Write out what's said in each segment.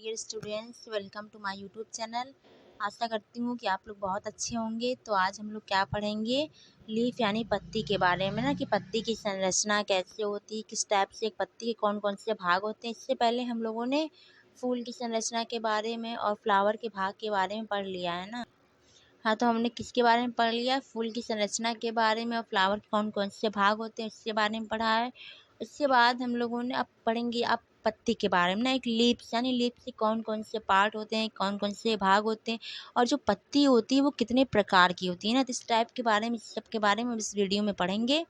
Dear students, welcome to my YouTube channel. आशा करती हूँ कि आप लोग बहुत अच्छे होंगे। तो आज हम लोग क्या पढ़ेंगे, लीफ यानी पत्ती के बारे में ना, कि पत्ती की संरचना कैसे होती है, किस टाइप से एक पत्ती के कौन कौन से भाग होते हैं। इससे पहले हम लोगों ने फूल की संरचना के बारे में और फ्लावर के भाग के बारे में पढ़ लिया है ना। हाँ, तो हमने किसके बारे में पढ़ लिया, फूल की संरचना के बारे में और फ्लावर के कौन कौन से भाग होते हैं उसके बारे में पढ़ा है। उसके बाद हम लोगों ने अब पढ़ेंगे अब पत्ती के बारे में ना, एक लीव्स यानी लीव्स के कौन कौन से पार्ट होते हैं, कौन कौन से भाग होते हैं, और जो पत्ती होती है वो कितने प्रकार की होती है ना। तो इस टाइप के बारे में, सब के बारे में हम इस वीडियो में पढ़ेंगे।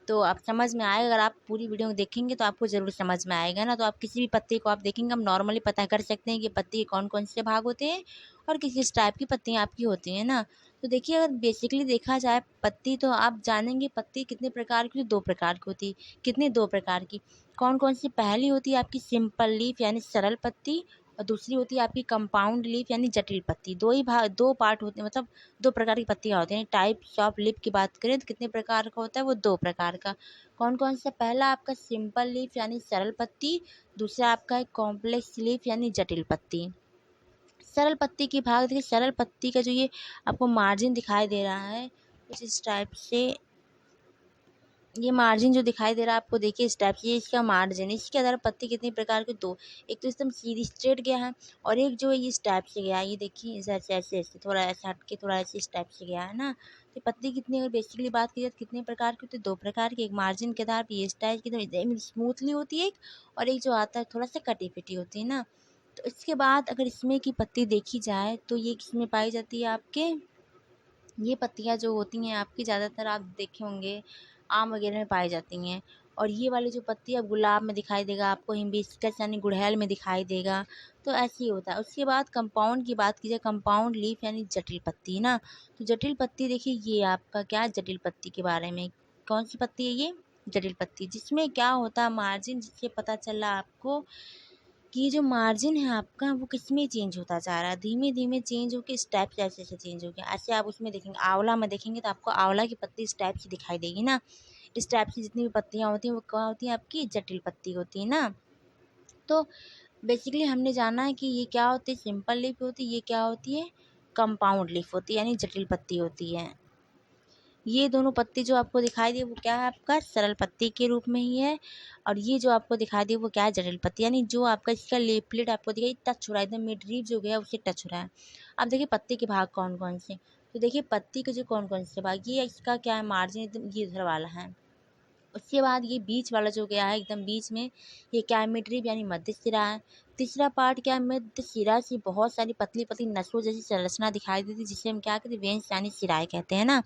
तो आप समझ में आएगा, अगर आप पूरी वीडियो देखेंगे तो आपको ज़रूर समझ में आएगा ना। तो आप किसी भी पत्ती को आप देखेंगे, हम नॉर्मली पता कर सकते हैं कि पत्ती के कौन कौन से भाग होते हैं और किस किस टाइप की पत्तियाँ आपकी होती हैं ना। तो देखिए, अगर बेसिकली देखा जाए पत्ती, तो आप जानेंगे पत्ती कितने प्रकार की, दो प्रकार की होती है। कितने, दो प्रकार की। कौन कौन सी, पहली होती है आपकी सिंपल लीफ यानी सरल पत्ती, और दूसरी होती है आपकी कंपाउंड लीफ यानी जटिल पत्ती। दो ही भाग, दो पार्ट होते हैं, मतलब दो प्रकार की पत्तियाँ होती हैं। टाइप्स ऑफ लीफ की बात करें तो कितने प्रकार का होता है, वो दो प्रकार का। कौन कौन सा, पहला आपका सिंपल लीफ यानी सरल पत्ती, दूसरा आपका है कॉम्प्लेक्स लीफ यानी जटिल पत्ती। सरल पत्ती की भाग देखिए, सरल पत्ती का जो ये आपको मार्जिन दिखाई दे रहा है कुछ इस टाइप से, ये मार्जिन जो दिखाई दे रहा है आपको, देखिए इस टाइप से, ये इसका मार्जिन। इसके आधार पर पत्ती कितनी प्रकार के, दो। एक तो एकदम सीधी स्ट्रेट गया है, और एक जो है ये इस टाइप से गया है। ये देखिए ऐसे ऐसे ऐसे थोड़ा ऐसे हट के, थोड़ा ऐसे इस टाइप से गया है ना। तो पत्ती कितनी, अगर बेसिकली बात की जाए तो कितने प्रकार की होती है, दो प्रकार की। एक मार्जिन के आधार पर ये इस टाइप की एकदम स्मूथली होती है एक, और एक जो आता है थोड़ा सा कटी पिटी होती है ना। तो इसके बाद अगर इसमें की पत्ती देखी जाए तो ये किसमें पाई जाती है आपके, ये पत्तियाँ जो होती हैं आपकी, ज़्यादातर आप देखे होंगे आम वगैरह में पाई जाती हैं। और ये वाली जो पत्ती है गुलाब में दिखाई देगा आपको, हिबिस्कस यानी गुड़हल में दिखाई देगा। तो ऐसे ही होता है। उसके बाद कंपाउंड की बात की जाए, कंपाउंड लीफ यानी जटिल पत्ती ना। तो जटिल पत्ती देखिए, ये आपका क्या है, जटिल पत्ती के बारे में। कौन सी पत्ती है ये, जटिल पत्ती, जिसमें क्या होता है मार्जिन, जिससे पता चला आपको कि ये जो मार्जिन है आपका वो किसमें चेंज होता जा रहा है, धीमे धीमे चेंज होकर इस टाइप से ऐसे ऐसे चेंज हो गया। ऐसे आप उसमें देखेंगे, आंवला में देखेंगे तो आपको आंवला की पत्ती इस टाइप से दिखाई देगी ना। इस टाइप की जितनी भी पत्तियाँ होती हैं वो क्या होती हैं, आपकी जटिल पत्ती होती है ना। तो बेसिकली हमने जाना है कि ये क्या होती है, सिंपल लीफ होती है, ये क्या होती है, कंपाउंड लीफ होती है यानी जटिल पत्ती होती है। ये दोनों पत्ती जो आपको दिखाई दी वो क्या है, आपका सरल पत्ती के रूप में ही है। और ये जो आपको दिखाई दी वो क्या है, जटिल पत्ती, यानी जो आपका इसका लेफलेट आपको दिखाई टच हो रहा है, एकदम मिड लीफ जो गया उससे टच हो रहा है। अब देखिए पत्ती के भाग कौन कौन से, तो देखिए पत्ती के जो कौन कौन से भाग, ये इसका क्या है, मार्जिन एकदम ये इधर वाला है। उसके बाद ये बीच वाला जो गया है एकदम बीच में, ये क्या है, मिड रिब यानी मध्य सिरा है। तीसरा पार्ट क्या है, मध्य सिरा से बहुत सारी पतली पतली नसों जैसी संरचना दिखाई देती है, जिसे हम क्या कहते हैं, वेंस यानी सिराएं कहते हैं ना।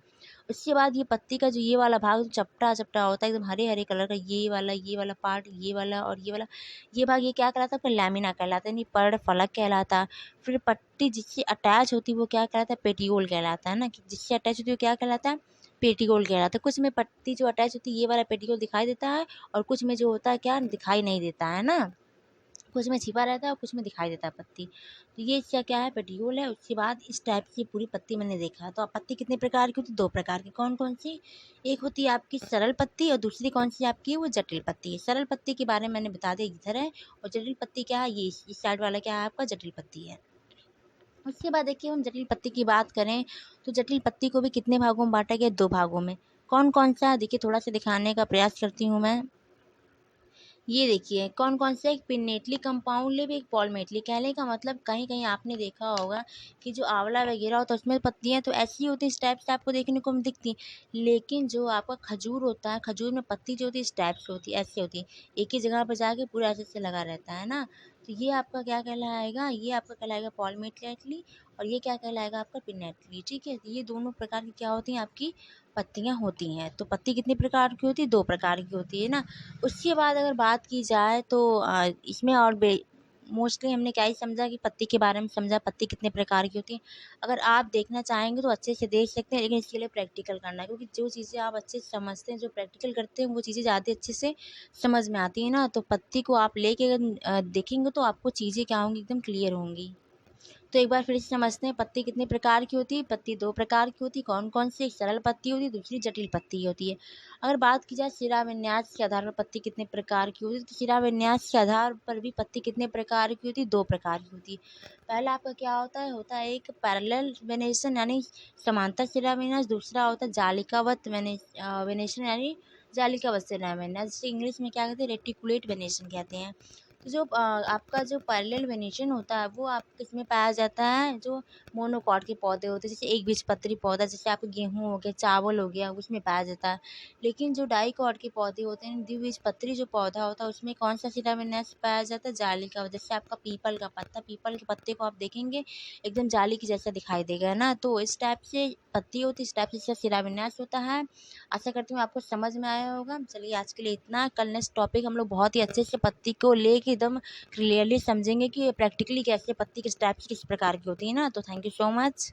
उसके बाद ये पत्ती का जो ये वाला भाग चपटा चपटा होता है एकदम हरे हरे कलर का, ये वाला पार्ट, ये वाला और ये वाला, ये भाग ये क्या कहलाता है, आपका लैमिना कहलाता है, यानी पर्ण फलक कहलाता है। फिर पत्ती जिससे अटैच होती है वो क्या कहलाता है, पेटियोल कहलाता है ना, कि जिससे अटैच होती है वो क्या कहलाता है, पेटीकोल कहलाता है। कुछ में पत्ती जो अटैच होती है ये वाला पेटीकोल दिखाई देता है, और कुछ में जो होता है क्या, दिखाई नहीं देता है ना। कुछ में छिपा रहता है और कुछ में दिखाई देता है पत्ती। तो ये इसका क्या है, पेटीकोल है। उसके बाद इस टाइप की पूरी पत्ती मैंने देखा। तो अब पत्ती कितने प्रकार की होती है, दो प्रकार की। कौन कौन सी, एक होती है आपकी सरल पत्ती और दूसरी कौन सी आपकी है, वो जटिल पत्ती है। सरल पत्ती के बारे में मैंने बता दिया इधर है, और जटिल पत्ती क्या है, ये इस साइड वाला क्या है आपका, जटिल पत्ती है। उसके बाद देखिए हम जटिल पत्ती की बात करें तो जटिल पत्ती को भी कितने भागों में बांटा गया, दो भागों में। कौन कौन सा, देखिए थोड़ा सा दिखाने का प्रयास करती हूँ मैं। ये देखिए कौन कौन से, एक पिन्नेटली कंपाउंड लीफ, एक पॉलीमेटली। कहने का मतलब कहीं कहीं आपने देखा होगा कि जो आंवला वगैरह होता है उसमें पत्तियां तो ऐसी होती है, इस टाइप से आपको देखने को दिखती, लेकिन जो आपका खजूर होता है, खजूर में पत्ती जो होती है इस टाइप से होती है, ऐसे होती है, एक ही जगह पर जाके पूरा ऐसे से लगा रहता है ना। तो ये आपका क्या कहलाएगा, ये आपका कहलाएगा पॉलीमेटली, और ये क्या कहलाएगा आपका पिन्नेटली। ठीक है, ये दोनों प्रकार की क्या होती हैं आपकी पत्तियां होती हैं। तो पत्ती कितने प्रकार की होती है, दो प्रकार की होती है ना। उसके बाद अगर बात की जाए तो इसमें और मोस्टली हमने क्या ही समझा कि पत्ती के बारे में समझा, पत्ती कितने प्रकार की होती है। अगर आप देखना चाहेंगे तो अच्छे से देख सकते हैं, लेकिन इसके लिए प्रैक्टिकल करना है, क्योंकि जो चीज़ें आप अच्छे से समझते हैं, जो प्रैक्टिकल करते हैं, वो चीज़ें ज़्यादा अच्छे से समझ में आती है ना। तो पत्ती को आप लेके अगर देखेंगे तो आपको चीज़ें क्या होंगी, एकदम क्लियर होंगी। तो एक बार फिर से समझते हैं पत्ती कितने प्रकार की होती है। पत्ती 2 प्रकार की होती है। कौन कौन सी? एक सरल पत्ती होती है, दूसरी जटिल पत्ती होती है। अगर बात की जाए शिराविन्यास के आधार पर पत्ती कितने प्रकार की होती है, तो शिराविन्यास के आधार पर भी पत्ती कितने प्रकार की होती है? 2 प्रकार की होती है। पहला आपका क्या होता है एक पैरेलल वेनेशन यानी समांतर शिराविन्यास, दूसरा होता है जालिकावत वेनेशन यानी जालिकावत शिराविन्यास, जिसे इंग्लिश में क्या कहते हैं? रेटिकुलेट वेनेशन कहते हैं। तो जो आपका जो पैरेलल वेनेशन होता है वो आप किसमें पाया जाता है? जो मोनोकॉट के पौधे होते हैं, जैसे एक बीजपत्री पौधा, जैसे आपका गेहूँ हो गया, चावल हो गया, उसमें पाया जाता है। लेकिन जो डाइकॉट के पौधे होते हैं, द्विबीजपत्री जो पौधा होता है, उसमें कौन सा शिराविन्यास पाया जाता है? जाली का। जैसे आपका पीपल का पत्ता, पीपल के पत्ते को आप देखेंगे एकदम जाली की जैसा दिखाई देगा ना, तो इस टाइप से पत्ती होती है, इस टाइप से इसका शिराविन्यास होता है। आशा करती हूँ आपको समझ में आया होगा। चलिए आज के लिए इतना। कल नेक्स्ट टॉपिक हम लोग बहुत ही अच्छे से पत्ती को लेके एकदम क्लियरली समझेंगे कि प्रैक्टिकली कैसे पत्ती किस टाइप से किस प्रकार की होती है ना। तो थैंक यू सो मच।